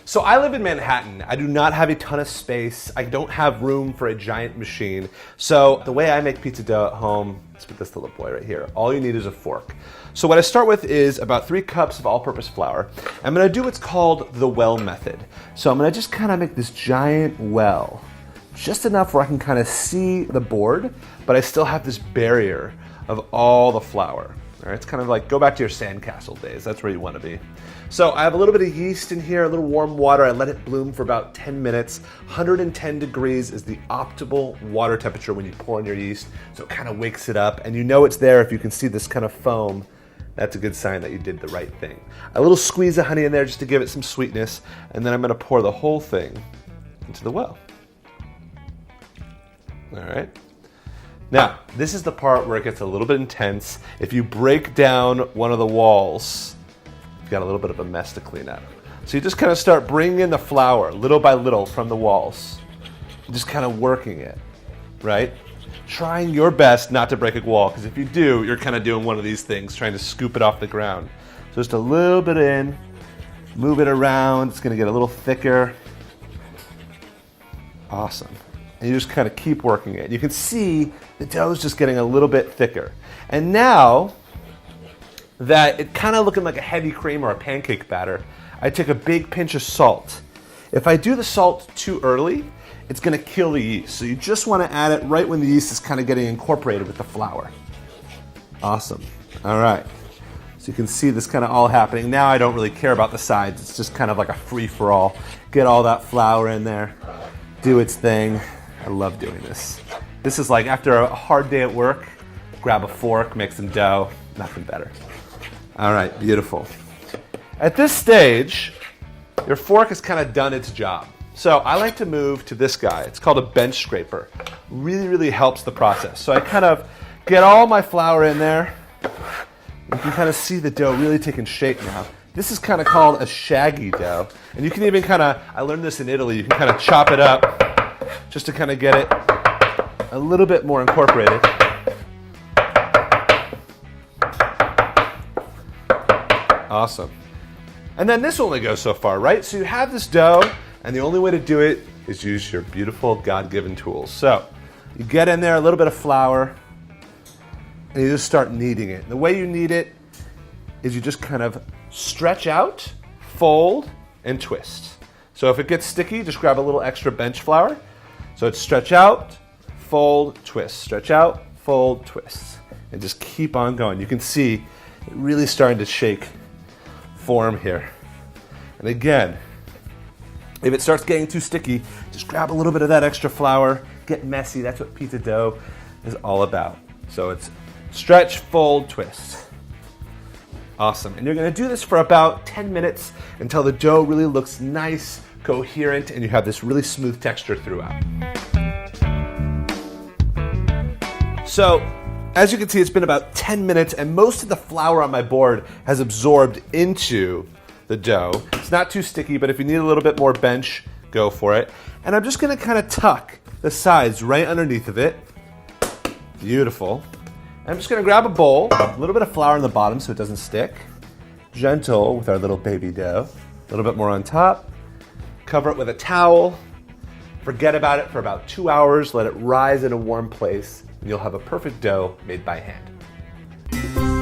So I live in Manhattan. I do not have a ton of space. I don't have room for a giant machine. So the way I make pizza dough at home is with this little boy right here. All you need is a fork. So what I start with is about 3 cups of all-purpose flour. I'm gonna do what's called the well method. So I'm gonna just kind of make this giant well, just enough where I can kind of see the board, but I still have this barrier of all the flour. All right, it's kind of like, go back to your sandcastle days. That's where you want to be. So I have a little bit of yeast in here, a little warm water. I let it bloom for about 10 minutes. 110 degrees is the optimal water temperature when you pour in your yeast. So it kind of wakes it up, and you know it's there if you can see this kind of foam. That's a good sign that you did the right thing. A little squeeze of honey in there just to give it some sweetness, and then I'm gonna pour the whole thing into the well. All right. Now, this is the part where it gets a little bit intense. If you break down one of the walls, you've got a little bit of a mess to clean up. So you just kind of start bringing in the flour little by little from the walls. Just kind of working it, right? Trying your best not to break a wall, because if you do, you're kind of doing one of these things, trying to scoop it off the ground. So just a little bit in, move it around. It's gonna get a little thicker. Awesome. And you just kind of keep working it. You can see the dough's just getting a little bit thicker. And now that it's kind of looking like a heavy cream or a pancake batter, I take a big pinch of salt. If I do the salt too early, it's gonna kill the yeast. So you just wanna add it right when the yeast is kind of getting incorporated with the flour. Awesome. All right. So you can see this kind of all happening. Now I don't really care about the sides. It's just kind of like a free-for-all. Get all that flour in there, do its thing. I love doing this. This is like after a hard day at work, grab a fork, make some dough, nothing better. All right, beautiful. At this stage, your fork has kind of done its job. So I like to move to this guy. It's called a bench scraper. Really, really helps the process. So I kind of get all my flour in there. You can kind of see the dough really taking shape now. This is kind of called a shaggy dough. And you can even kind of, I learned this in Italy, you can kind of chop it up just to kind of get it a little bit more incorporated. Awesome. And then this only goes so far, right? So you have this dough, and the only way to do it is use your beautiful God-given tools. So you get in there a little bit of flour, and you just start kneading it. And the way you knead it is you just kind of stretch out, fold, and twist. So if it gets sticky, just grab a little extra bench flour. So it's stretch out, fold, twist, stretch out, fold, twist, and just keep on going. You can see it really starting to shake form here. And again, if it starts getting too sticky, just grab a little bit of that extra flour, get messy. That's what pizza dough is all about. So it's stretch, fold, twist. Awesome. And you're gonna do this for about 10 minutes until the dough really looks nice, coherent, and you have this really smooth texture throughout. So, as you can see, it's been about 10 minutes, and most of the flour on my board has absorbed into the dough. It's not too sticky, but if you need a little bit more bench, go for it. And I'm just gonna kind of tuck the sides right underneath of it. Beautiful. And I'm just gonna grab a bowl, a little bit of flour on the bottom so it doesn't stick. Gentle with our little baby dough. A little bit more on top. Cover it with a towel. Forget about it for about 2 hours. Let it rise in a warm place, and you'll have a perfect dough made by hand.